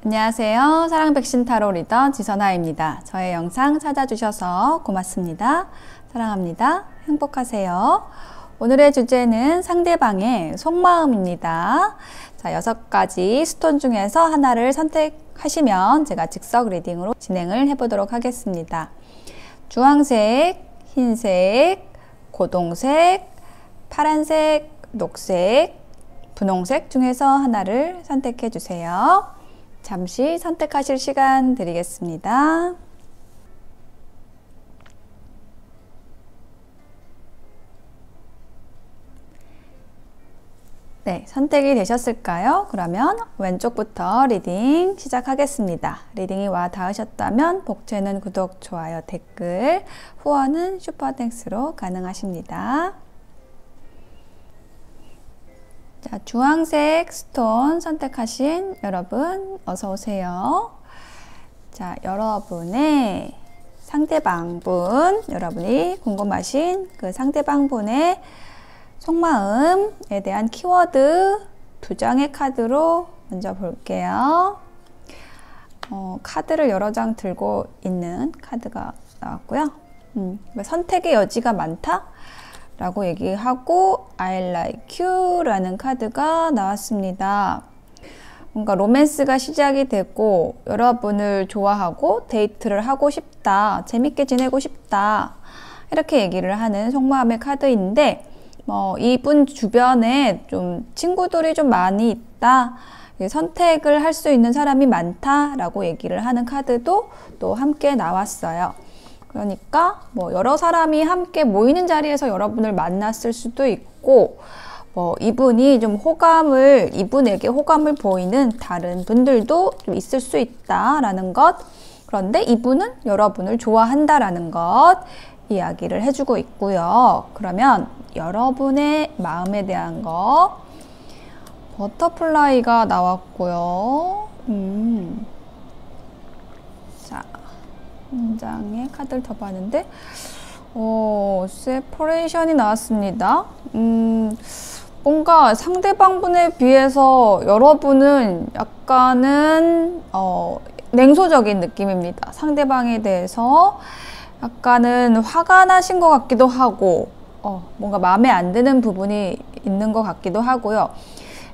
안녕하세요. 사랑백신 타로 리더 지선아입니다. 저의 영상 찾아주셔서 고맙습니다. 사랑합니다. 행복하세요. 오늘의 주제는 상대방의 속마음입니다. 자, 6가지 스톤 중에서 하나를 선택하시면 제가 즉석 리딩으로 진행을 해보도록 하겠습니다. 주황색, 흰색, 고동색, 파란색, 녹색, 분홍색 중에서 하나를 선택해 주세요. 잠시 선택하실 시간 드리겠습니다. 네, 선택이 되셨을까요? 그러면 왼쪽부터 리딩 시작하겠습니다. 리딩이 와 닿으셨다면 복채는 구독, 좋아요, 댓글, 후원은 슈퍼땡스로 가능하십니다. 자, 주황색 스톤 선택하신 여러분 어서 오세요. 자, 여러분의 상대방분, 여러분이 궁금하신 그 상대방분의 속마음에 대한 키워드 2장의 카드로 먼저 볼게요. 카드를 여러 장 들고 있는 카드가 나왔고요. 선택의 여지가 많다? 라고 얘기하고 I like you 라는 카드가 나왔습니다. 뭔가 로맨스가 시작이 되고 여러분을 좋아하고 데이트를 하고 싶다, 재밌게 지내고 싶다 이렇게 얘기를 하는 속마음의 카드인데 이분 주변에 좀 친구들이 좀 많이 있다, 선택을 할 수 있는 사람이 많다 라고 얘기를 하는 카드도 또 함께 나왔어요. 그러니까 여러 사람이 함께 모이는 자리에서 여러분을 만났을 수도 있고 이분이 좀 이분에게 호감을 보이는 다른 분들도 좀 있을 수 있다라는 것, 그런데 이분은 여러분을 좋아한다라는 것 이야기를 해주고 있고요. 그러면 여러분의 마음에 대한 거, 버터플라이가 나왔고요. 자, 한 장의 카드를 더 봤는데 세퍼레이션이 나왔습니다. 뭔가 상대방분에 비해서 여러분은 약간은 냉소적인 느낌입니다. 상대방에 대해서 약간은 화가 나신 것 같기도 하고 뭔가 마음에 안 드는 부분이 있는 것 같기도 하고요.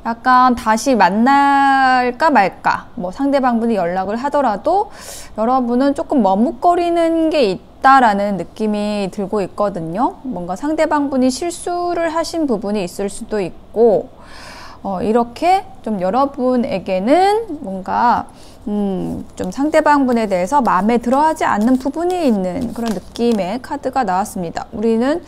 약간 다시 만날까 말까, 상대방분이 연락을 하더라도 여러분은 조금 머뭇거리는 게 있다라는 느낌이 들고 있거든요. 뭔가 상대방분이 실수를 하신 부분이 있을 수도 있고 이렇게 좀 여러분에게는 뭔가 좀 상대방분에 대해서 마음에 들어하지 않는 부분이 있는 그런 느낌의 카드가 나왔습니다. 우리는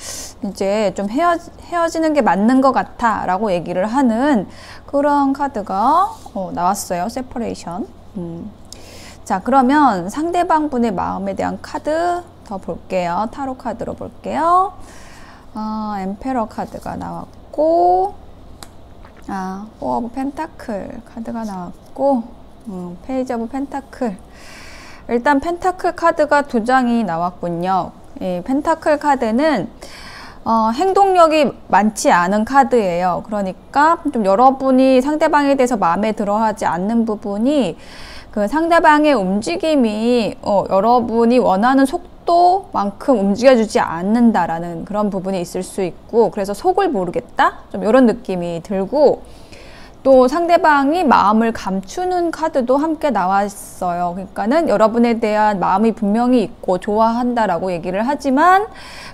이제 좀 헤어지는 게 맞는 것 같아 라고 얘기를 하는 그런 카드가 나왔어요. 세퍼레이션. 자, 그러면 상대방분의 마음에 대한 카드 더 볼게요. 타로 카드로 볼게요. 엠페러 카드가 나왔고, 포 오브 펜타클 카드가 나왔고, 페이지 오브 펜타클. 일단 펜타클 카드가 2장이 나왔군요. 이 펜타클 카드는 행동력이 많지 않은 카드예요. 그러니까 좀 여러분이 상대방에 대해서 마음에 들어하지 않는 부분이 그 상대방의 움직임이 여러분이 원하는 속도만큼 움직여주지 않는다라는 그런 부분이 있을 수 있고, 그래서 속을 모르겠다? 좀 이런 느낌이 들고, 또 상대방이 마음을 감추는 카드도 함께 나왔어요. 그러니까는 여러분에 대한 마음이 분명히 있고 좋아한다라고 얘기를 하지만,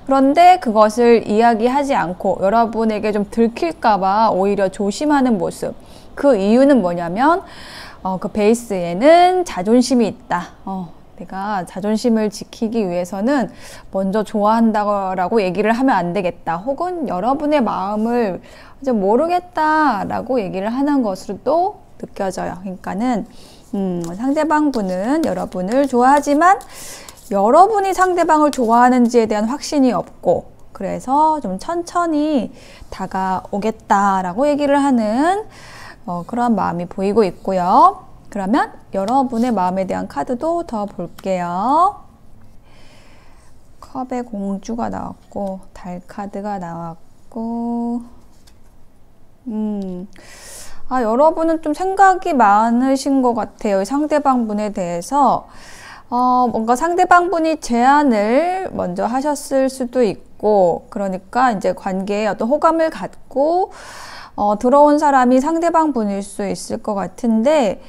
그런데 그것을 이야기하지 않고 여러분에게 좀 들킬까봐 오히려 조심하는 모습. 그 이유는 뭐냐면 그 베이스에는 자존심이 있다. 내가 자존심을 지키기 위해서는 먼저 좋아한다고 얘기를 하면 안 되겠다. 혹은 여러분의 마음을 이제 모르겠다라고 얘기를 하는 것으로도 느껴져요. 그러니까는 상대방분은 여러분을 좋아하지만 여러분이 상대방을 좋아하는지에 대한 확신이 없고, 그래서 좀 천천히 다가오겠다라고 얘기를 하는 그런 마음이 보이고 있고요. 그러면 여러분의 마음에 대한 카드도 더 볼게요. 컵의 공주가 나왔고, 달 카드가 나왔고, 여러분은 좀 생각이 많으신 것 같아요. 이 상대방 분에 대해서. 뭔가 상대방 분이 제안을 먼저 하셨을 수도 있고, 그러니까 이제 관계에 어떤 호감을 갖고, 들어온 사람이 상대방 분일 수 있을 것 같은데,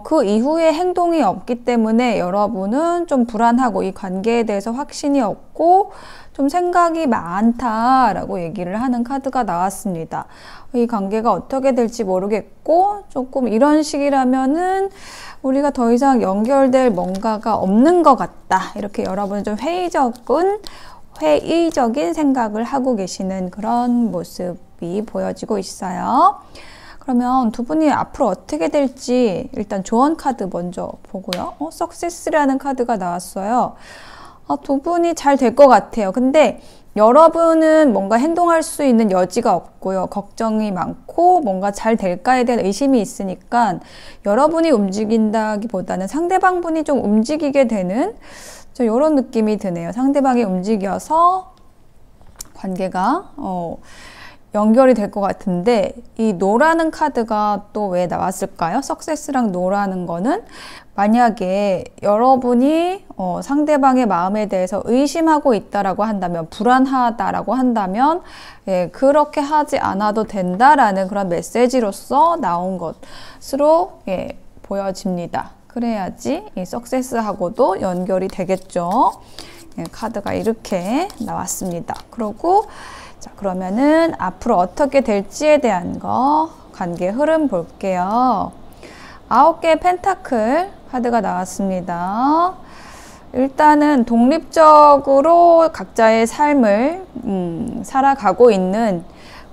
그 이후에 행동이 없기 때문에 여러분은 좀 불안하고 이 관계에 대해서 확신이 없고 좀 생각이 많다라고 얘기를 하는 카드가 나왔습니다. 이 관계가 어떻게 될지 모르겠고 조금 이런 식이라면은 우리가 더 이상 연결될 뭔가가 없는 것 같다. 이렇게 여러분은 좀 회의적인 생각을 하고 계시는 그런 모습이 보여지고 있어요. 그러면 두 분이 앞으로 어떻게 될지 일단 조언 카드 먼저 보고요. 석세스라는 카드가 나왔어요. 두 분이 잘 될 것 같아요. 근데 여러분은 뭔가 행동할 수 있는 여지가 없고요. 걱정이 많고 뭔가 잘 될까에 대한 의심이 있으니까 여러분이 움직인다기보다는 상대방 분이 좀 움직이게 되는 이런 느낌이 드네요. 상대방이 움직여서 관계가 연결이 될 것 같은데 이 노라는 카드가 또 왜 나왔을까요? 석세스랑 노라는 거는 만약에 여러분이 상대방의 마음에 대해서 의심하고 있다라고 한다면, 불안하다라고 한다면 그렇게 하지 않아도 된다라는 그런 메시지로서 나온 것으로 보여집니다. 그래야지 이 석세스하고도 연결이 되겠죠. 카드가 이렇게 나왔습니다. 그리고 자, 그러면은 앞으로 어떻게 될지에 대한 거 관계 흐름 볼게요. 9개의 펜타클 카드가 나왔습니다. 일단은 독립적으로 각자의 삶을 살아가고 있는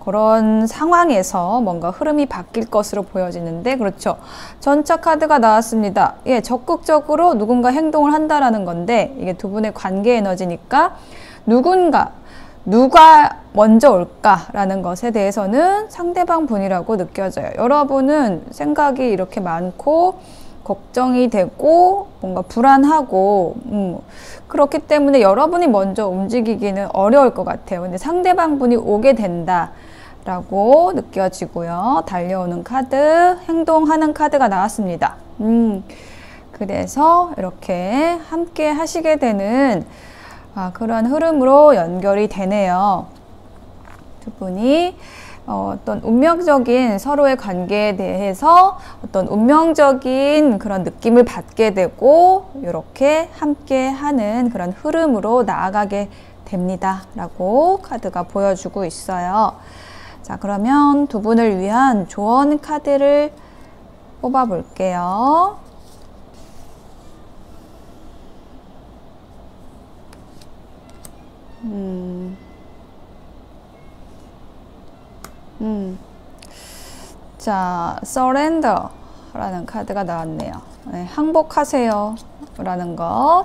그런 상황에서 뭔가 흐름이 바뀔 것으로 보여지는데, 그렇죠. 전차 카드가 나왔습니다. 적극적으로 누군가 행동을 한다라는 건데, 이게 두 분의 관계 에너지니까 누가 먼저 올까라는 것에 대해서는 상대방 분이라고 느껴져요. 여러분은 생각이 이렇게 많고 걱정이 되고 뭔가 불안하고 그렇기 때문에 여러분이 먼저 움직이기는 어려울 것 같아요. 근데 상대방 분이 오게 된다라고 느껴지고요. 달려오는 카드, 행동하는 카드가 나왔습니다. 그래서 이렇게 함께 하시게 되는 그런 흐름으로 연결이 되네요. 두 분이 어떤 운명적인 서로의 관계에 대해서 어떤 운명적인 그런 느낌을 받게 되고 이렇게 함께 하는 그런 흐름으로 나아가게 됩니다. 라고 카드가 보여주고 있어요. 자, 그러면 두 분을 위한 조언 카드를 뽑아 볼게요. 자, surrender라는 카드가 나왔네요. 항복하세요 라는 거.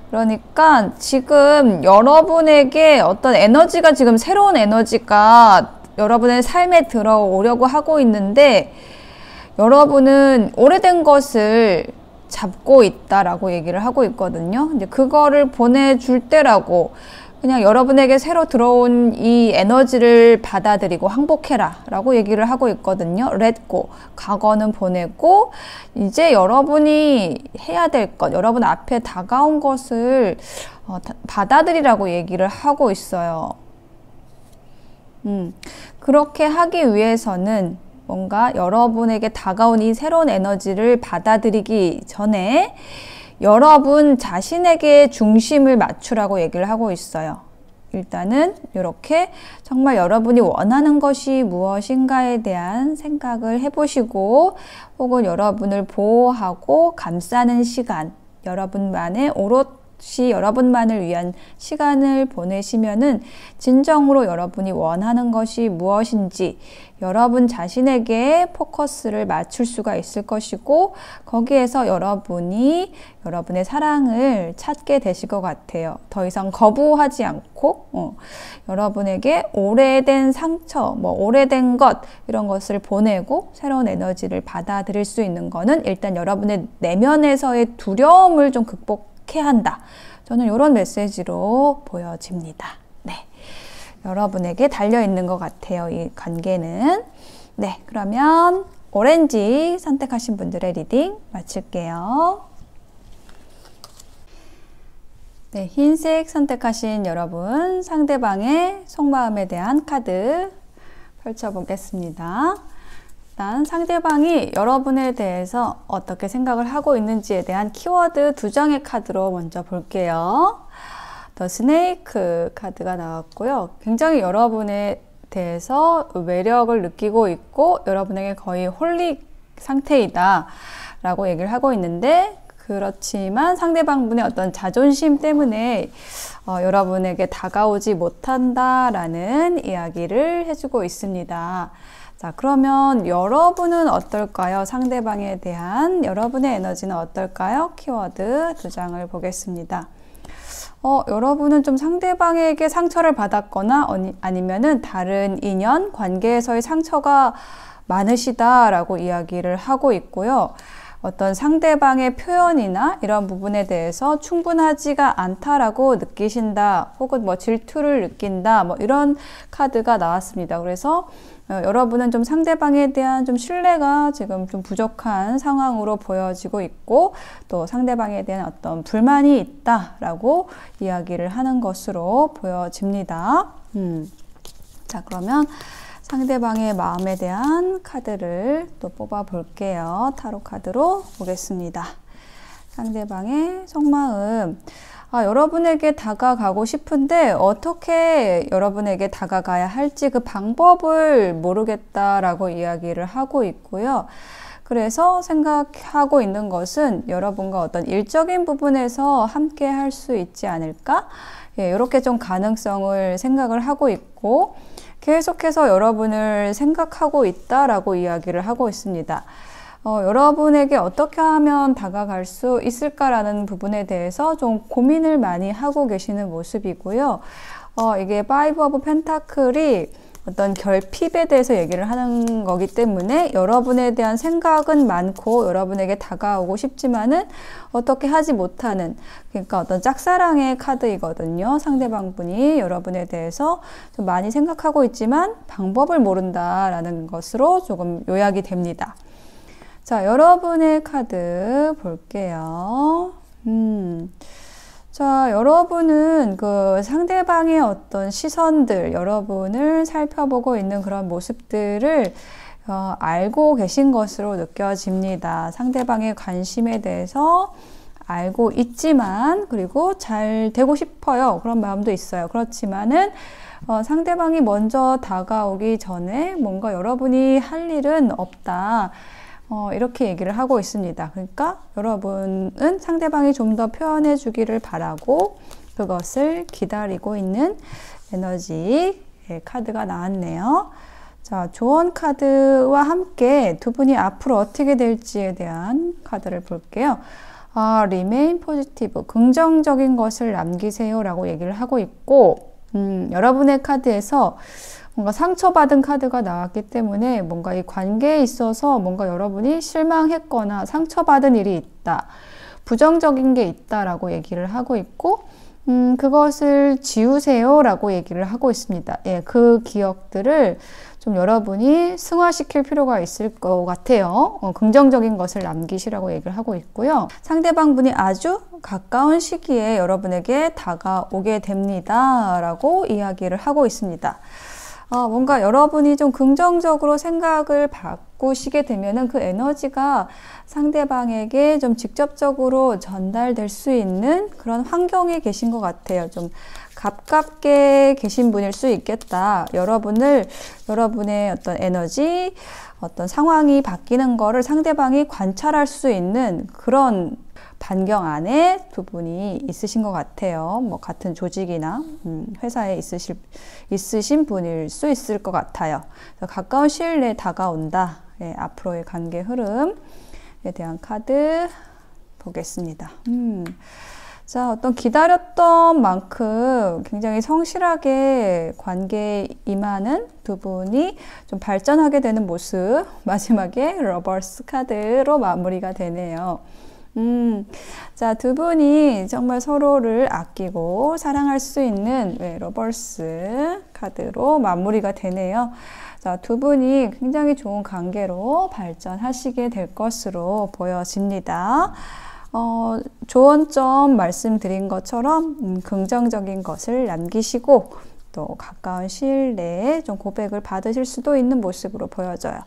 그러니까 지금 여러분에게 어떤 에너지가, 지금 새로운 에너지가 여러분의 삶에 들어오려고 하고 있는데, 여러분은 오래된 것을 잡고 있다라고 얘기를 하고 있거든요. 이제 그거를 보내줄 때라고, 그냥 여러분에게 새로 들어온 이 에너지를 받아들이고 항복해라 라고 얘기를 하고 있거든요. Let go. 과거는 보내고 이제 여러분이 해야 될 것, 여러분 앞에 다가온 것을 받아들이라고 얘기를 하고 있어요. 그렇게 하기 위해서는 뭔가 여러분에게 다가온 이 새로운 에너지를 받아들이기 전에 여러분 자신에게 중심을 맞추라고 얘기를 하고 있어요. 일단은 이렇게 정말 여러분이 원하는 것이 무엇인가에 대한 생각을 해보시고, 혹은 여러분을 보호하고 감싸는 시간, 여러분만의 오롯이 여러분만을 위한 시간을 보내시면은 진정으로 여러분이 원하는 것이 무엇인지 여러분 자신에게 포커스를 맞출 수가 있을 것이고, 거기에서 여러분이 여러분의 사랑을 찾게 되실 것 같아요. 더 이상 거부하지 않고 여러분에게 오래된 상처, 오래된 것, 이런 것을 보내고 새로운 에너지를 받아들일 수 있는 거는 일단 여러분의 내면에서의 두려움을 좀 극복해야 한다. 저는 이런 메시지로 보여집니다. 네, 여러분에게 달려있는 것 같아요, 이 관계는. 네, 그러면 오렌지 선택하신 분들의 리딩 마칠게요. 네, 흰색 선택하신 여러분, 상대방의 속마음에 대한 카드 펼쳐보겠습니다. 일단 상대방이 여러분에 대해서 어떻게 생각을 하고 있는지에 대한 키워드 2장의 카드로 먼저 볼게요. 더 스네이크 카드가 나왔고요. 굉장히 여러분에 대해서 매력을 느끼고 있고 여러분에게 거의 홀릭 상태이다 라고 얘기를 하고 있는데, 그렇지만 상대방분의 어떤 자존심 때문에 여러분에게 다가오지 못한다라는 이야기를 해주고 있습니다. 자, 그러면 여러분은 어떨까요? 상대방에 대한 여러분의 에너지는 어떨까요? 키워드 2장을 보겠습니다. 여러분은 좀 상대방에게 상처를 받았거나 아니면은 다른 인연, 관계에서의 상처가 많으시다라고 이야기를 하고 있고요. 어떤 상대방의 표현이나 이런 부분에 대해서 충분하지가 않다라고 느끼신다, 혹은 뭐 질투를 느낀다, 뭐 이런 카드가 나왔습니다. 그래서 여러분은 좀 상대방에 대한 좀 신뢰가 지금 좀 부족한 상황으로 보여지고 있고, 또 상대방에 대한 어떤 불만이 있다라고 이야기를 하는 것으로 보여집니다. 자, 그러면 상대방의 마음에 대한 카드를 또 뽑아 볼게요. 타로 카드로 보겠습니다. 상대방의 속마음. 여러분에게 다가가고 싶은데 어떻게 여러분에게 다가가야 할지 그 방법을 모르겠다라고 이야기를 하고 있고요. 그래서 생각하고 있는 것은 여러분과 어떤 일적인 부분에서 함께 할 수 있지 않을까? 예, 이렇게 좀 가능성을 생각을 하고 있고, 계속해서 여러분을 생각하고 있다라고 이야기를 하고 있습니다. 여러분에게 어떻게 하면 다가갈 수 있을까라는 부분에 대해서 좀 고민을 많이 하고 계시는 모습이고요. 이게 파이브 오브 펜타클이 어떤 결핍에 대해서 얘기를 하는 거기 때문에 여러분에 대한 생각은 많고 여러분에게 다가오고 싶지만은 어떻게 하지 못하는, 그러니까 어떤 짝사랑의 카드이거든요. 상대방 분이 여러분에 대해서 좀 많이 생각하고 있지만 방법을 모른다라는 것으로 조금 요약이 됩니다. 자, 여러분의 카드 볼게요. 자, 여러분은 그 상대방의 어떤 시선들, 여러분을 살펴보고 있는 그런 모습들을 알고 계신 것으로 느껴집니다. 상대방의 관심에 대해서 알고 있지만, 그리고 잘 되고 싶어요. 그런 마음도 있어요. 그렇지만은 상대방이 먼저 다가오기 전에 뭔가 여러분이 할 일은 없다. 이렇게 얘기를 하고 있습니다. 그러니까 여러분은 상대방이 좀 더 표현해 주기를 바라고 그것을 기다리고 있는 에너지 카드가 나왔네요. 자, 조언 카드와 함께 두 분이 앞으로 어떻게 될지에 대한 카드를 볼게요. remain positive, 긍정적인 것을 남기세요 라고 얘기를 하고 있고, 여러분의 카드에서 뭔가 상처받은 카드가 나왔기 때문에 뭔가 이 관계에 있어서 뭔가 여러분이 실망했거나 상처받은 일이 있다, 부정적인 게 있다라고 얘기를 하고 있고, 그것을 지우세요 라고 얘기를 하고 있습니다. 예, 그 기억들을 좀 여러분이 승화시킬 필요가 있을 것 같아요. 긍정적인 것을 남기시라고 얘기를 하고 있고요. 상대방 분이 아주 가까운 시기에 여러분에게 다가오게 됩니다 라고 이야기를 하고 있습니다. 뭔가 여러분이 좀 긍정적으로 생각을 바꾸시게 되면은 그 에너지가 상대방에게 좀 직접적으로 전달될 수 있는 그런 환경에 계신 것 같아요. 좀 가깝게 계신 분일 수 있겠다. 여러분의 어떤 에너지, 어떤 상황이 바뀌는 거를 상대방이 관찰할 수 있는 그런 반경 안에 두 분이 있으신 것 같아요. 뭐 같은 조직이나 회사에 있으신 분일 수 있을 것 같아요. 가까운 시일 내에 다가온다. 예, 앞으로의 관계 흐름에 대한 카드 보겠습니다. 자, 어떤 기다렸던 만큼 굉장히 성실하게 관계에 임하는 두 분이 좀 발전하게 되는 모습, 마지막에 러버스 카드로 마무리가 되네요. 자, 두 분이 정말 서로를 아끼고 사랑할 수 있는 러버스 카드로 마무리가 되네요. 자, 두 분이 굉장히 좋은 관계로 발전하시게 될 것으로 보여집니다. 조언점 말씀드린 것처럼 긍정적인 것을 남기시고 또 가까운 시일 내에 좀 고백을 받으실 수도 있는 모습으로 보여져요.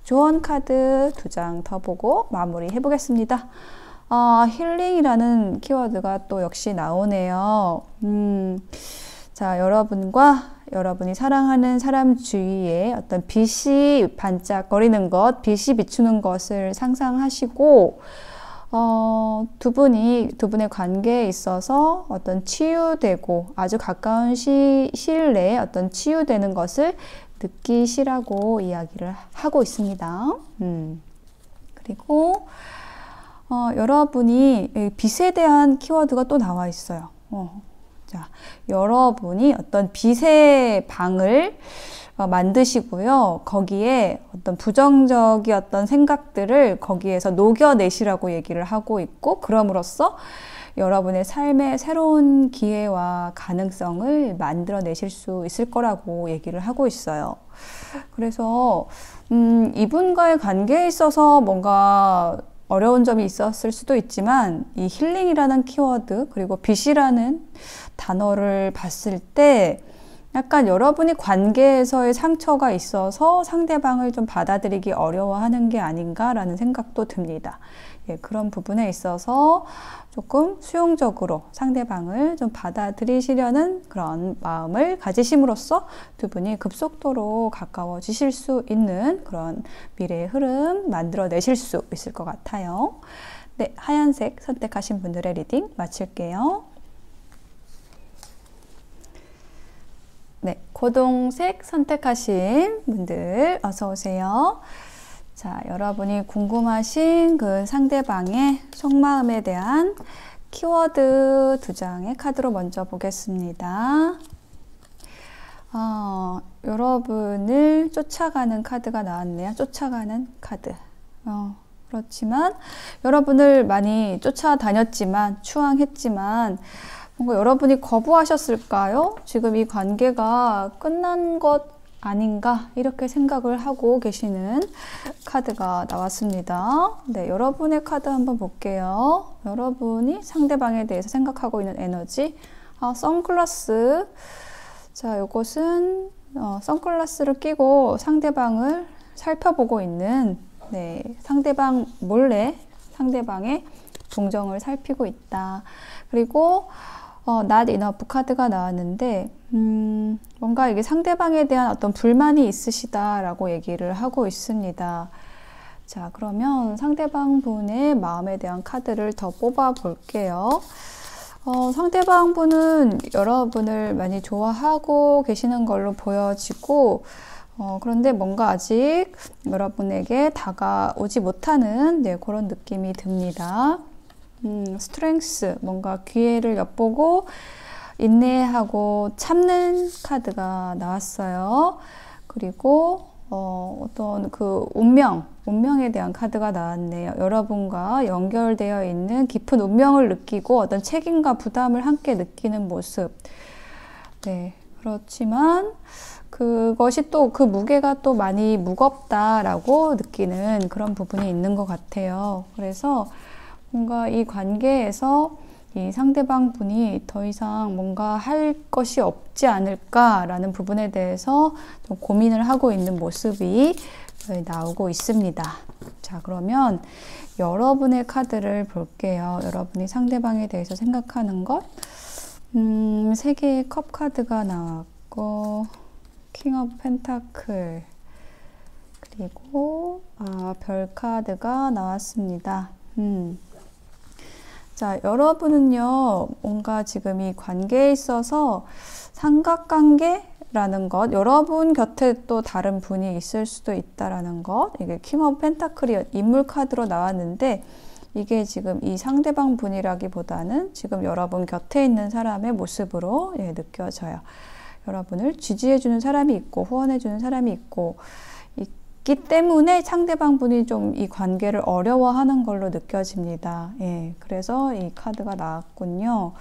조언 카드 2장 더 보고 마무리해 보겠습니다. 힐링이라는 키워드가 또 역시 나오네요. 자, 여러분이 사랑하는 사람 주위에 어떤 빛이 반짝거리는 것, 빛이 비추는 것을 상상하시고, 두 분의 관계에 있어서 어떤 치유되고 아주 가까운 시일 내에 어떤 치유되는 것을 느끼시라고 이야기를 하고 있습니다. 그리고 여러분이 빛에 대한 키워드가 또 나와 있어요. 자, 여러분이 어떤 빛의 방을 만드시고요. 거기에 어떤 부정적이었던 생각들을 거기에서 녹여내시라고 얘기를 하고 있고, 그럼으로써 여러분의 삶의 새로운 기회와 가능성을 만들어내실 수 있을 거라고 얘기를 하고 있어요. 그래서 이분과의 관계에 있어서 뭔가 어려운 점이 있었을 수도 있지만 이 힐링이라는 키워드 그리고 빛이라는 단어를 봤을 때 약간 여러분이 관계에서의 상처가 있어서 상대방을 좀 받아들이기 어려워하는 게 아닌가라는 생각도 듭니다. 예, 그런 부분에 있어서 조금 수용적으로 상대방을 좀 받아들이시려는 그런 마음을 가지심으로써 두 분이 급속도로 가까워지실 수 있는 그런 미래의 흐름 만들어내실 수 있을 것 같아요. 네, 하얀색 선택하신 분들의 리딩 마칠게요. 네, 고동색 선택하신 분들 어서 오세요. 자, 여러분이 궁금하신 그 상대방의 속마음에 대한 키워드 2장의 카드로 먼저 보겠습니다. 여러분을 쫓아가는 카드가 나왔네요. 쫓아가는 카드. 그렇지만 여러분을 많이 쫓아다녔지만 추앙했지만 뭔가 여러분이 거부하셨을까요? 지금 이 관계가 끝난 것 아닌가 이렇게 생각을 하고 계시는 카드가 나왔습니다. 네, 여러분의 카드 한번 볼게요. 여러분이 상대방에 대해서 생각하고 있는 에너지. 선글라스. 자, 이것은 선글라스를 끼고 상대방을 살펴보고 있는, 네, 상대방 몰래 상대방의 동정을 살피고 있다. 그리고 not enough 카드가 나왔는데 뭔가 이게 상대방에 대한 어떤 불만이 있으시다라고 얘기를 하고 있습니다. 자, 그러면 상대방 분의 마음에 대한 카드를 더 뽑아 볼게요. 상대방 분은 여러분을 많이 좋아하고 계시는 걸로 보여지고, 그런데 뭔가 아직 여러분에게 다가오지 못하는, 네, 그런 느낌이 듭니다. 스트렝스, 뭔가 기회를 엿보고 인내하고 참는 카드가 나왔어요. 그리고 어떤 그 운명에 대한 카드가 나왔네요. 여러분과 연결되어 있는 깊은 운명을 느끼고 어떤 책임과 부담을 함께 느끼는 모습. 네, 그렇지만 그것이 또 그 무게가 또 많이 무겁다라고 느끼는 그런 부분이 있는 것 같아요. 그래서 뭔가 이 관계에서 이 상대방 분이 더 이상 뭔가 할 것이 없지 않을까라는 부분에 대해서 좀 고민을 하고 있는 모습이 나오고 있습니다. 자, 그러면 여러분의 카드를 볼게요. 여러분이 상대방에 대해서 생각하는 것. 3개의 컵 카드가 나왔고, 킹 오브 펜타클, 그리고 별 카드가 나왔습니다. 자, 여러분은요, 뭔가 지금 이 관계에 있어서 삼각관계라는 것, 여러분 곁에 또 다른 분이 있을 수도 있다라는 것, 이게 킹 오브 펜타클이 인물 카드로 나왔는데, 이게 지금 이 상대방 분이라기보다는 지금 여러분 곁에 있는 사람의 모습으로 느껴져요. 여러분을 지지해주는 사람이 있고, 후원해주는 사람이 있고, 있기 때문에 상대방 분이 좀 이 관계를 어려워하는 걸로 느껴집니다. 예, 그래서 이 카드가 나왔군요.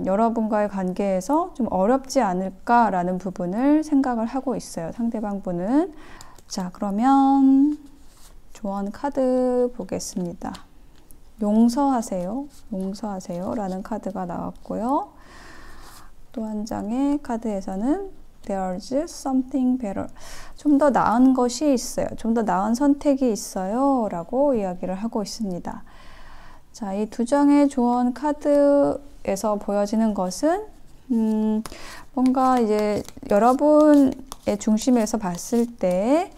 여러분과의 관계에서 좀 어렵지 않을까라는 부분을 생각을 하고 있어요. 상대방 분은. 자, 그러면 조언 카드 보겠습니다. 용서하세요. 용서하세요. 라는 카드가 나왔고요. 또 한 장의 카드에서는 There's something better. 좀 더 나은 것이 있어요. 좀 더 나은 선택이 있어요. 라고 이야기를 하고 있습니다. 자, 이 두 장의 조언 카드에서 보여지는 것은 뭔가 이제 여러분의 중심에서 봤을 때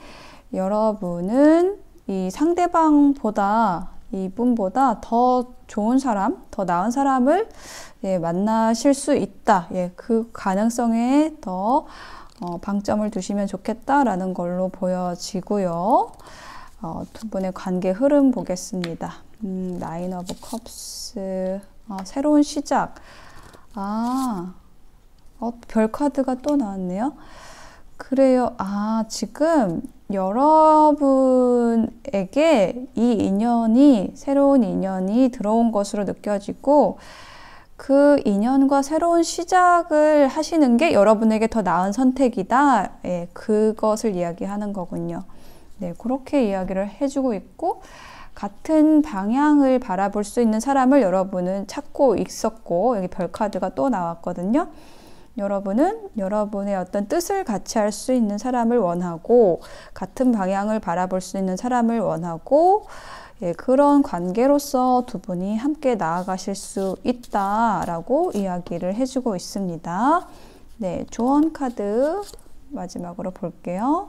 여러분은 이 상대방보다 이분보다 더 좋은 사람, 더 나은 사람을 만나실 수 있다. 그 가능성에 더 방점을 두시면 좋겠다라는 걸로 보여지고요. 두 분의 관계 흐름 보겠습니다. 나인 오브 컵스, 새로운 시작. 별 카드가 또 나왔네요. 그래요. 지금 여러분에게 이 인연이, 새로운 인연이 들어온 것으로 느껴지고, 그 인연과 새로운 시작을 하시는 게 여러분에게 더 나은 선택이다. 그것을 이야기하는 거군요. 네, 그렇게 이야기를 해주고 있고, 같은 방향을 바라볼 수 있는 사람을 여러분은 찾고 있었고, 여기 별 카드가 또 나왔거든요. 여러분은 여러분의 어떤 뜻을 같이 할 수 있는 사람을 원하고, 같은 방향을 바라볼 수 있는 사람을 원하고, 그런 관계로서 두 분이 함께 나아가실 수 있다라고 이야기를 해주고 있습니다. 네, 조언 카드 마지막으로 볼게요.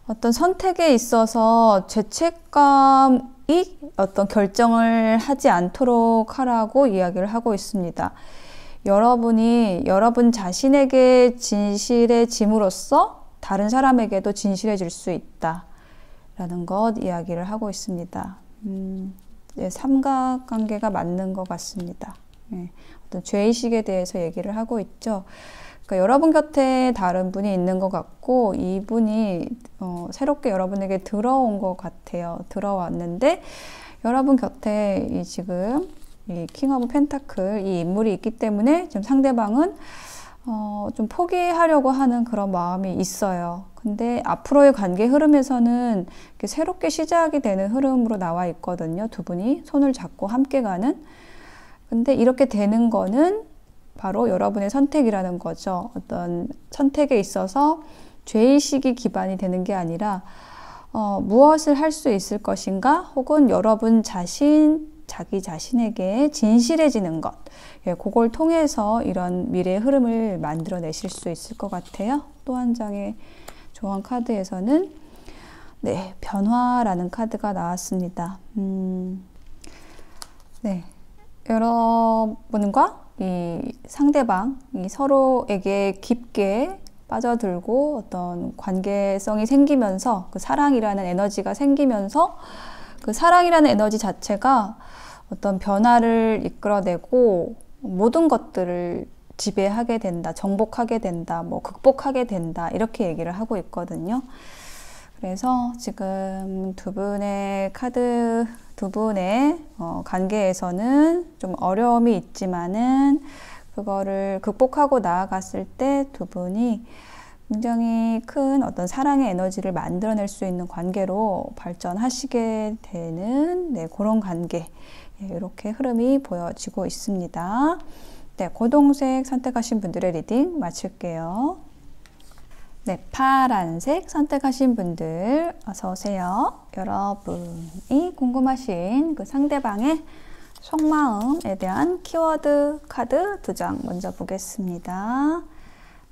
어떤 선택에 있어서 죄책감이 어떤 결정을 하지 않도록 하라고 이야기를 하고 있습니다. 여러분이 여러분 자신에게 진실해짐으로써 다른 사람에게도 진실해질 수 있다 라는 것 이야기를 하고 있습니다. 삼각관계가 맞는 것 같습니다. 어떤 죄의식에 대해서 얘기를 하고 있죠. 그러니까 여러분 곁에 다른 분이 있는 것 같고, 이분이 새롭게 여러분에게 들어온 것 같아요. 들어왔는데 여러분 곁에 지금 이 킹 오브 펜타클, 이 인물이 있기 때문에 좀 상대방은 좀 포기하려고 하는 그런 마음이 있어요. 근데 앞으로의 관계 흐름에서는 이렇게 새롭게 시작이 되는 흐름으로 나와 있거든요. 두 분이 손을 잡고 함께 가는. 근데 이렇게 되는 거는 바로 여러분의 선택이라는 거죠. 어떤 선택에 있어서 죄의식이 기반이 되는 게 아니라 무엇을 할 수 있을 것인가, 혹은 여러분 자기 자신에게 진실해지는 것, 그걸 통해서 이런 미래의 흐름을 만들어내실 수 있을 것 같아요. 또 한 장의 조언 카드에서는 네, 변화라는 카드가 나왔습니다. 네, 여러분과 이 상대방이 서로에게 깊게 빠져들고 어떤 관계성이 생기면서, 그 사랑이라는 에너지가 생기면서 그 사랑이라는 에너지 자체가 어떤 변화를 이끌어내고 모든 것들을 지배하게 된다, 정복하게 된다, 극복하게 된다, 이렇게 얘기를 하고 있거든요. 그래서 지금 두 분의 카드, 두 분의 관계에서는 좀 어려움이 있지만은 그거를 극복하고 나아갔을 때 두 분이 굉장히 큰 어떤 사랑의 에너지를 만들어낼 수 있는 관계로 발전하시게 되는 그런 관계, 이렇게 흐름이 보여지고 있습니다. 네, 고동색 선택하신 분들의 리딩 마칠게요. 네, 파란색 선택하신 분들 어서 오세요. 여러분이 궁금하신 그 상대방의 속마음에 대한 키워드 카드 두 장 먼저 보겠습니다.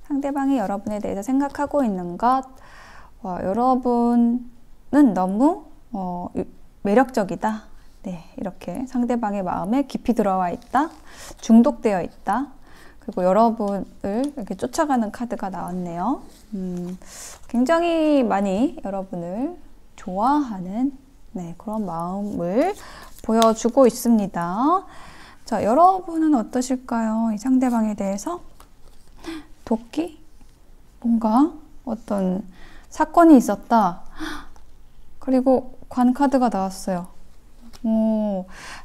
상대방이 여러분에 대해서 생각하고 있는 것, 여러분은 너무 매력적이다. 네, 이렇게 상대방의 마음에 깊이 들어와 있다, 중독되어 있다. 그리고 여러분을 이렇게 쫓아가는 카드가 나왔네요. 굉장히 많이 여러분을 좋아하는 그런 마음을 보여주고 있습니다. 자, 여러분은 어떠실까요? 이 상대방에 대해서? 도끼? 뭔가 어떤 사건이 있었다. 그리고 관 카드가 나왔어요.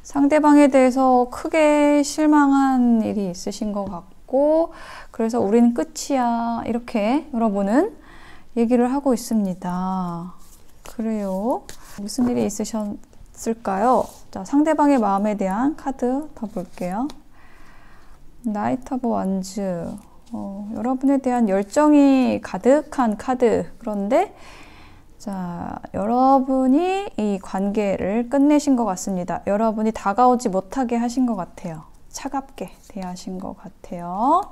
상대방에 대해서 크게 실망한 일이 있으신 것 같고, 그래서 우리는 끝이야. 이렇게 여러분은 얘기를 하고 있습니다. 그래요. 무슨 일이 있으셨을까요? 자, 상대방의 마음에 대한 카드 더 볼게요. 나이트 오브 원즈. 여러분에 대한 열정이 가득한 카드. 그런데 자, 여러분이 이 관계를 끝내신 것 같습니다. 여러분이 다가오지 못하게 하신 것 같아요. 차갑게 대하신 것 같아요.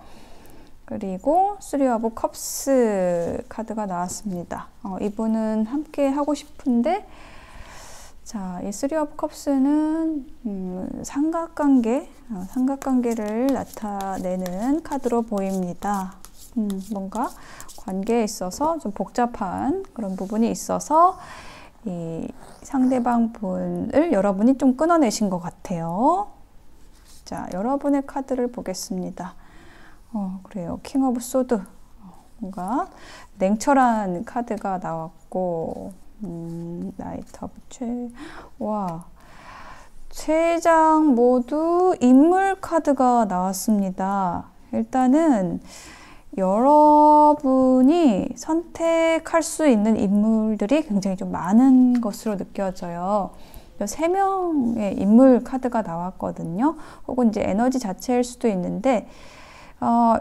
그리고 3 오브 컵스 카드가 나왔습니다. 이분은 함께 하고 싶은데, 자, 이 3 오브 컵스는 삼각관계를 나타내는 카드로 보입니다. 뭔가 관계에 있어서 좀 복잡한 그런 부분이 있어서 이 상대방 분을 여러분이 좀 끊어내신 것 같아요. 자, 여러분의 카드를 보겠습니다. 그래요. 킹 오브 소드. 뭔가 냉철한 카드가 나왔고, 나이트 오브 최장 모두 인물 카드가 나왔습니다. 일단은 여러분이 선택할 수 있는 인물들이 굉장히 좀 많은 것으로 느껴져요. 3명의 인물 카드가 나왔거든요. 혹은 이제 에너지 자체일 수도 있는데,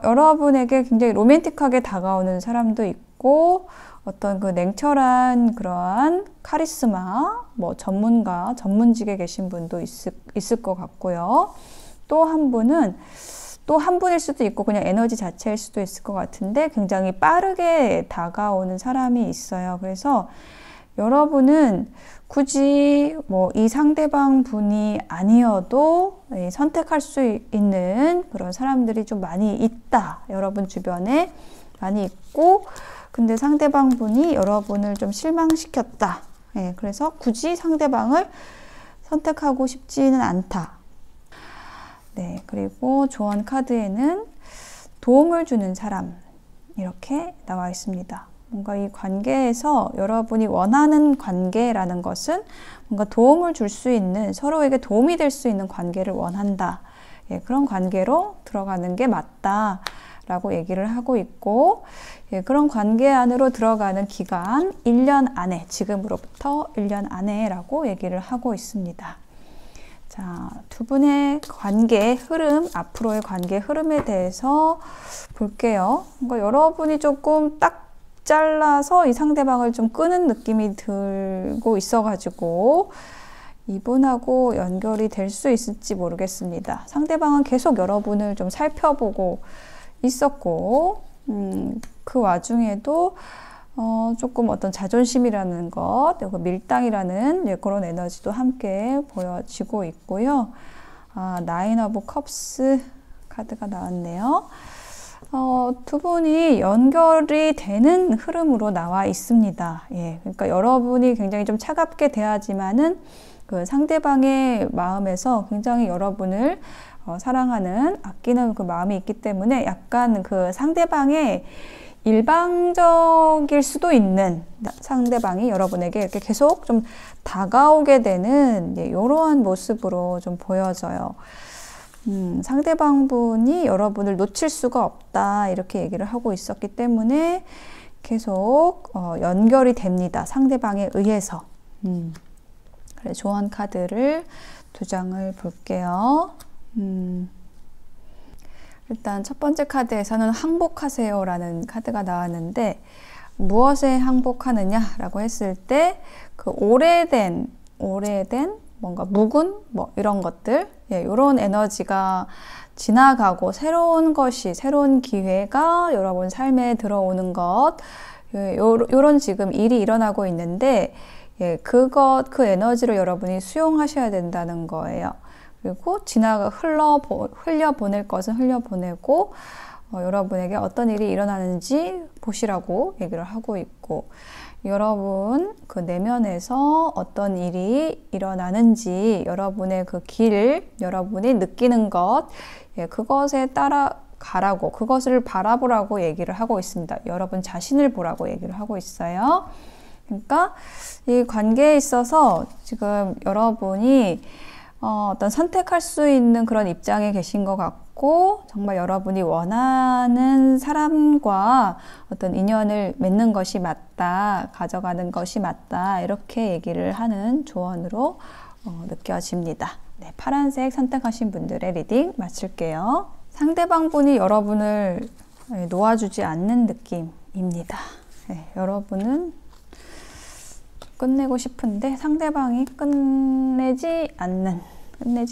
여러분에게 굉장히 로맨틱하게 다가오는 사람도 있고, 어떤 그 냉철한 그러한 카리스마, 뭐 전문직에 계신 분도 있을 것 같고요. 또 한 분일 수도 있고 그냥 에너지 자체일 수도 있을 것 같은데 굉장히 빠르게 다가오는 사람이 있어요. 그래서 여러분은 굳이 뭐 이 상대방 분이 아니어도 선택할 수 있는 그런 사람들이 좀 많이 있다. 여러분 주변에 많이 있고, 근데 상대방 분이 여러분을 좀 실망시켰다. 그래서 굳이 상대방을 선택하고 싶지는 않다. 네, 그리고 조언 카드에는 도움을 주는 사람, 이렇게 나와 있습니다. 뭔가 이 관계에서 여러분이 원하는 관계라는 것은 뭔가 도움을 줄 수 있는, 서로에게 도움이 될 수 있는 관계를 원한다. 그런 관계로 들어가는 게 맞다 라고 얘기를 하고 있고, 그런 관계 안으로 들어가는 기간 1년 안에, 지금으로부터 1년 안에 라고 얘기를 하고 있습니다. 자, 두 분의 관계 흐름, 앞으로의 관계 흐름에 대해서 볼게요. 그러니까 여러분이 조금 딱 잘라서 이 상대방을 좀 끄는 느낌이 들고 있어가지고 이분하고 연결이 될 수 있을지 모르겠습니다. 상대방은 계속 여러분을 좀 살펴보고 있었고, 그 와중에도 조금 어떤 자존심이라는 것, 밀당이라는 그런 에너지도 함께 보여지고 있고요. 나인 오브 컵스 카드가 나왔네요. 두 분이 연결이 되는 흐름으로 나와 있습니다. 그러니까 여러분이 굉장히 좀 차갑게 대하지만은 그 상대방의 마음에서 굉장히 여러분을 사랑하는, 아끼는 그 마음이 있기 때문에 약간 그 상대방의 일방적일 수도 있는, 상대방이 여러분에게 이렇게 계속 좀 다가오게 되는 이러한 모습으로 좀 보여져요. 상대방 분이 여러분을 놓칠 수가 없다, 이렇게 얘기를 하고 있었기 때문에 계속 연결이 됩니다. 상대방에 의해서. 그래, 조언 카드를 2장을 볼게요. 일단 첫 번째 카드에서는 항복하세요 라는 카드가 나왔는데, 무엇에 항복하느냐 라고 했을 때 그 오래된 뭔가 묵은 뭐 이런 것들, 이런 에너지가 지나가고 새로운 기회가 여러분 삶에 들어오는 것, 요런 지금 일이 일어나고 있는데, 그 에너지를 여러분이 수용하셔야 된다는 거예요. 그리고 흘려보낼 것은 흘려보내고, 여러분에게 어떤 일이 일어나는지 보시라고 얘기를 하고 있고, 여러분 그 내면에서 어떤 일이 일어나는지, 여러분의 그 길, 여러분이 느끼는 것, 그것에 따라 가라고, 그것을 바라보라고 얘기를 하고 있습니다. 여러분 자신을 보라고 얘기를 하고 있어요. 그러니까 이 관계에 있어서 지금 여러분이 어떤 선택할 수 있는 그런 입장에 계신 것 같고, 정말 여러분이 원하는 사람과 어떤 인연을 맺는 것이 맞다, 가져가는 것이 맞다, 이렇게 얘기를 하는 조언으로 느껴집니다. 네, 파란색 선택하신 분들의 리딩 마칠게요. 상대방 분이 여러분을 놓아주지 않는 느낌입니다. 네, 여러분은 끝내고 싶은데 상대방이 끝내지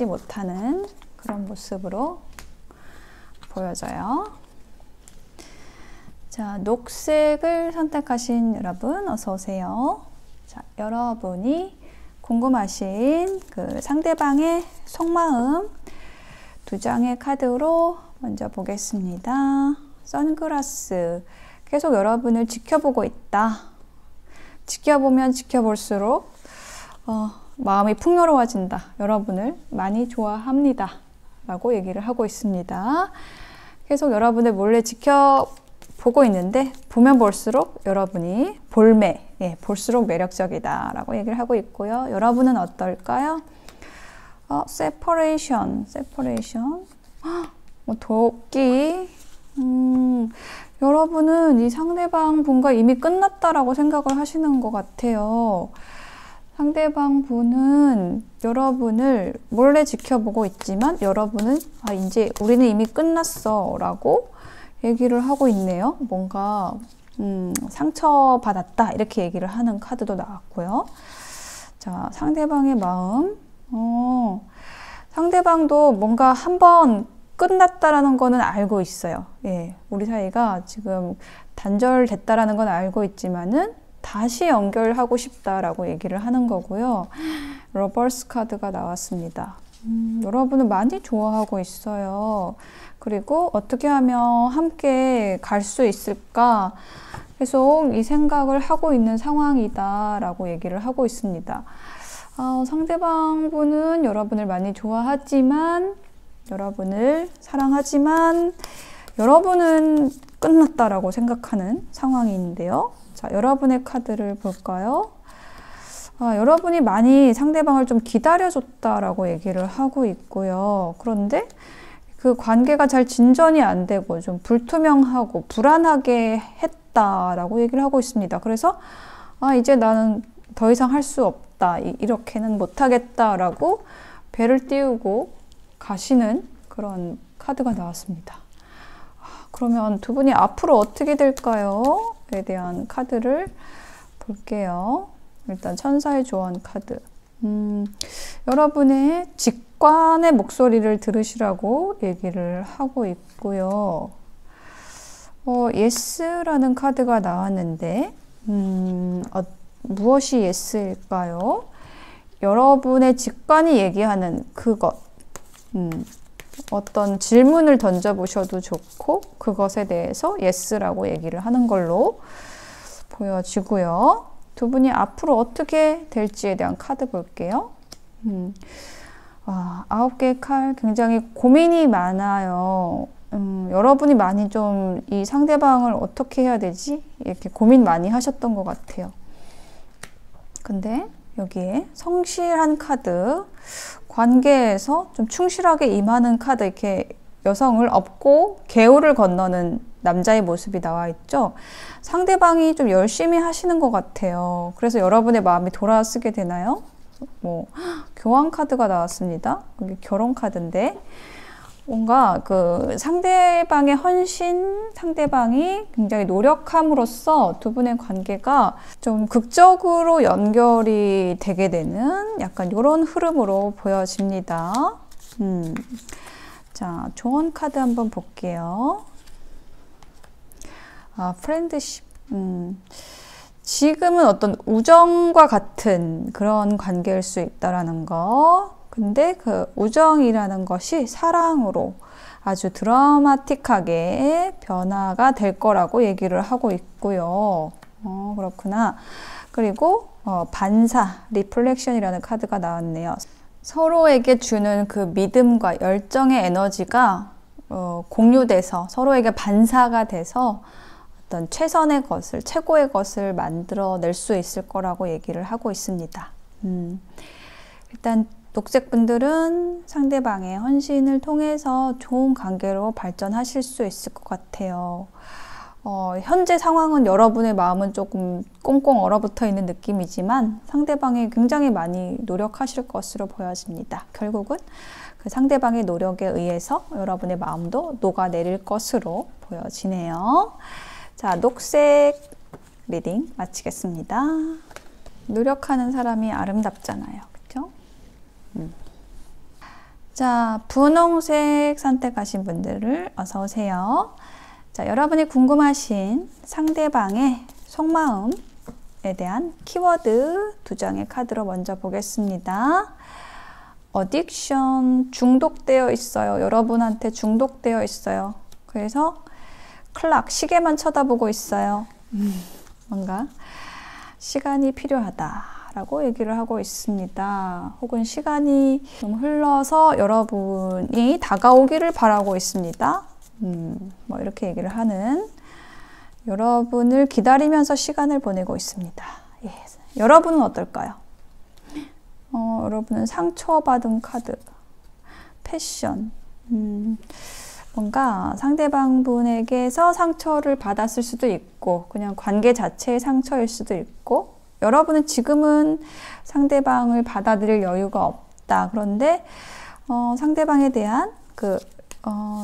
못하는 그런 모습으로 보여져요. 자, 녹색을 선택하신 여러분 어서 오세요. 자, 여러분이 궁금하신 그 상대방의 속마음 두 장의 카드로 먼저 보겠습니다. 선글라스, 계속 여러분을 지켜보고 있다. 지켜보면 지켜볼수록 마음이 풍요로워진다. 여러분을 많이 좋아합니다. 라고 얘기를 하고 있습니다. 계속 여러분을 몰래 지켜보고 있는데 보면 볼수록 여러분이 볼수록 매력적이다. 라고 얘기를 하고 있고요. 여러분은 어떨까요? separation. 도끼. 여러분은 이 상대방 분과 이미 끝났다라고 생각을 하시는 것 같아요. 상대방 분은 여러분을 몰래 지켜보고 있지만 여러분은 이제 우리는 이미 끝났어 라고 얘기를 하고 있네요. 뭔가 상처받았다 이렇게 얘기를 하는 카드도 나왔고요. 자, 상대방의 마음. 상대방도 뭔가 한번 끝났다라는 거는 알고 있어요. 예, 우리 사이가 지금 단절됐다라는 건 알고 있지만은 다시 연결하고 싶다라고 얘기를 하는 거고요. 러버스 카드가 나왔습니다. 여러분을 많이 좋아하고 있어요. 그리고 어떻게 하면 함께 갈 수 있을까? 계속 이 생각을 하고 있는 상황이다라고 얘기를 하고 있습니다. 상대방 분은 여러분을 많이 좋아하지만, 여러분을 사랑하지만 여러분은 끝났다라고 생각하는 상황인데요. 자, 여러분의 카드를 볼까요? 여러분이 많이 상대방을 좀 기다려줬다라고 얘기를 하고 있고요. 그런데 그 관계가 잘 진전이 안 되고 좀 불투명하고 불안하게 했다라고 얘기를 하고 있습니다. 그래서 이제 나는 더 이상 할 수 없다, 이렇게는 못하겠다라고 배를 띄우고 가시는 그런 카드가 나왔습니다. 그러면 두 분이 앞으로 어떻게 될까요? 에 대한 카드를 볼게요. 일단 천사의 조언 카드. 여러분의 직관의 목소리를 들으시라고 얘기를 하고 있고요. 예스라는 카드가 나왔는데 무엇이 예스일까요? 여러분의 직관이 얘기하는 그것. 어떤 질문을 던져보셔도 좋고 그것에 대해서 예스라고 얘기를 하는 걸로 보여지고요. 두 분이 앞으로 어떻게 될지에 대한 카드 볼게요. 9개의 칼, 굉장히 고민이 많아요. 여러분이 많이 좀 이 상대방을 어떻게 해야 되지? 이렇게 고민 많이 하셨던 것 같아요. 근데 여기에 성실한 카드, 관계에서 좀 충실하게 임하는 카드, 이렇게 여성을 업고 개울을 건너는 남자의 모습이 나와 있죠. 상대방이 좀 열심히 하시는 것 같아요. 그래서 여러분의 마음이 돌아서게 되나요? 교환 카드가 나왔습니다. 이게 결혼 카드인데 뭔가 그 상대방의 헌신, 상대방이 굉장히 노력함으로써 두 분의 관계가 좀 극적으로 연결이 되게 되는 약간 이런 흐름으로 보여집니다. 자, 조언 카드 한번 볼게요. 프렌드십. 지금은 어떤 우정과 같은 그런 관계일 수 있다라는 거. 근데 그 우정이라는 것이 사랑으로 아주 드라마틱하게 변화가 될 거라고 얘기를 하고 있고요. 그렇구나. 그리고 반사, 리플렉션이라는 카드가 나왔네요. 서로에게 주는 그 믿음과 열정의 에너지가 공유돼서 서로에게 반사가 돼서 어떤 최선의 것을, 최고의 것을 만들어낼 수 있을 거라고 얘기를 하고 있습니다. 일단 녹색분들은 상대방의 헌신을 통해서 좋은 관계로 발전하실 수 있을 것 같아요. 현재 상황은 여러분의 마음은 조금 꽁꽁 얼어붙어 있는 느낌이지만 상대방이 굉장히 많이 노력하실 것으로 보여집니다. 결국은 그 상대방의 노력에 의해서 여러분의 마음도 녹아내릴 것으로 보여지네요. 자, 녹색 리딩 마치겠습니다. 노력하는 사람이 아름답잖아요. 그렇죠? 자, 분홍색 선택하신 분들을 어서 오세요. 자, 여러분이 궁금하신 상대방의 속마음에 대한 키워드 2장의 카드로 먼저 보겠습니다. 어딕션, 중독되어 있어요. 여러분한테 중독되어 있어요. 그래서 클락, 시계만 쳐다보고 있어요. 뭔가 시간이 필요하다라고 얘기를 하고 있습니다. 혹은 시간이 좀 흘러서 여러분이 다가오기를 바라고 있습니다. 뭐 이렇게 얘기를 하는, 여러분을 기다리면서 시간을 보내고 있습니다. 예. 여러분은 어떨까요? 여러분은 상처받은 카드, 패션, 뭔가 상대방 분에게서 상처를 받았을 수도 있고 그냥 관계 자체의 상처일 수도 있고, 여러분은 지금은 상대방을 받아들일 여유가 없다. 그런데 상대방에 대한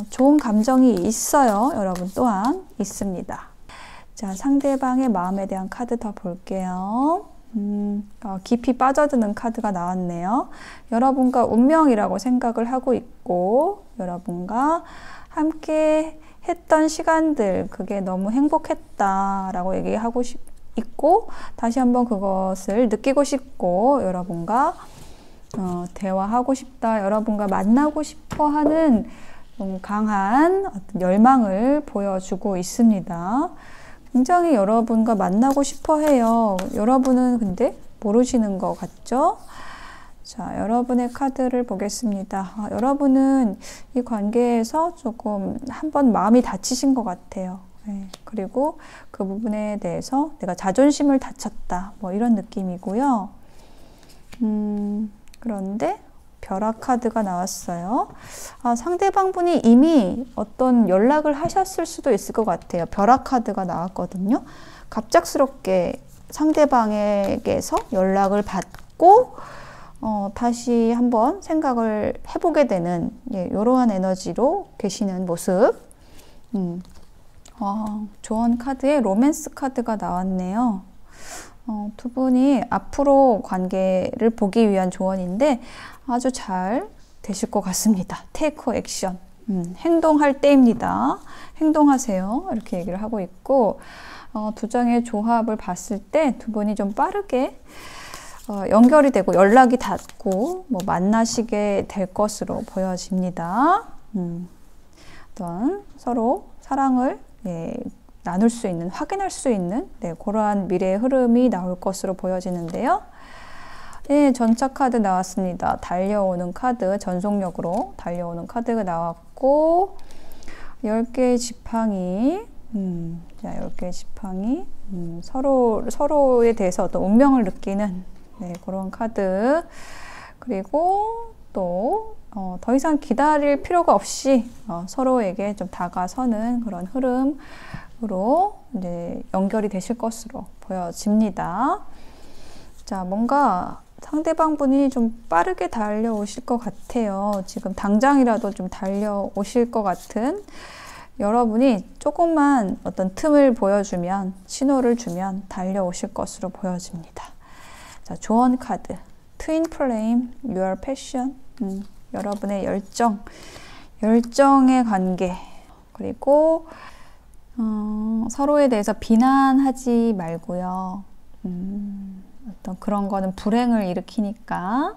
좋은 감정이 있어요. 여러분 또한 있습니다. 자, 상대방의 마음에 대한 카드 더 볼게요. 깊이 빠져드는 카드가 나왔네요. 여러분과 운명이라고 생각을 하고 있고, 여러분과 함께 했던 시간들, 그게 너무 행복했다라고 얘기하고 있고, 다시 한번 그것을 느끼고 싶고, 여러분과 대화하고 싶다, 여러분과 만나고 싶어 하는 강한 어떤 열망을 보여주고 있습니다. 굉장히 여러분과 만나고 싶어 해요. 여러분은 근데 모르시는 것 같죠? 자, 여러분의 카드를 보겠습니다. 여러분은 이 관계에서 조금 한번 마음이 다치신 것 같아요. 네, 그리고 그 부분에 대해서 내가 자존심을 다쳤다, 뭐 이런 느낌이고요. 그런데 벼락 카드가 나왔어요. 상대방 분이 이미 어떤 연락을 하셨을 수도 있을 것 같아요. 벼락 카드가 나왔거든요. 갑작스럽게 상대방에게서 연락을 받고 다시 한번 생각을 해보게 되는, 이러한 에너지로 계시는 모습. 조언 카드에 로맨스 카드가 나왔네요. 두 분이 앞으로 관계를 보기 위한 조언인데 아주 잘 되실 것 같습니다. 테이크 액션, 행동할 때입니다. 행동하세요. 이렇게 얘기를 하고 있고, 두 장의 조합을 봤을 때 두 분이 좀 빠르게 연결이 되고 연락이 닿고 뭐 만나시게 될 것으로 보여집니다. 어떤 서로 사랑을 나눌 수 있는, 확인할 수 있는 그러한 미래의 흐름이 나올 것으로 보여지는데요. 네, 전차 카드 나왔습니다. 달려오는 카드, 전속력으로 달려오는 카드가 나왔고, 10개의 지팡이, 자, 10개의 지팡이, 서로에 대해서 어떤 운명을 느끼는 그런 카드. 그리고 또 더 이상 기다릴 필요가 없이 서로에게 좀 다가서는 그런 흐름으로 이제 연결이 되실 것으로 보여집니다. 자, 뭔가 상대방 분이 좀 빠르게 달려오실 것 같아요. 지금 당장이라도 좀 달려오실 것 같은, 여러분이 조금만 어떤 틈을 보여주면, 신호를 주면 달려오실 것으로 보여집니다. 자, 조언 카드, 트윈 플레임, your passion, 여러분의 열정, 열정의 관계, 그리고 서로에 대해서 비난하지 말고요. 어떤 그런 거는 불행을 일으키니까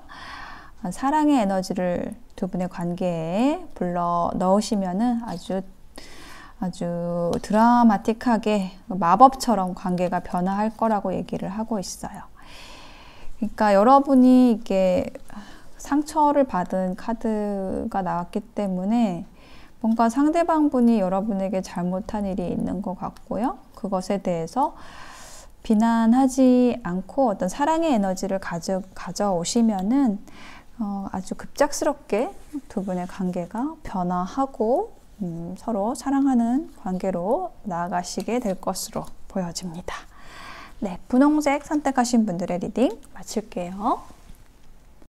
사랑의 에너지를 두 분의 관계에 불러 넣으시면은 아주 드라마틱하게 마법처럼 관계가 변화할 거라고 얘기를 하고 있어요. 그러니까 여러분이 이게 상처를 받은 카드가 나왔기 때문에 뭔가 상대방 분이 여러분에게 잘못한 일이 있는 것 같고요. 그것에 대해서 비난하지 않고 어떤 사랑의 에너지를 가져오시면은 아주 급작스럽게 두 분의 관계가 변화하고 서로 사랑하는 관계로 나아가시게 될 것으로 보여집니다. 네, 분홍색 선택하신 분들의 리딩 마칠게요.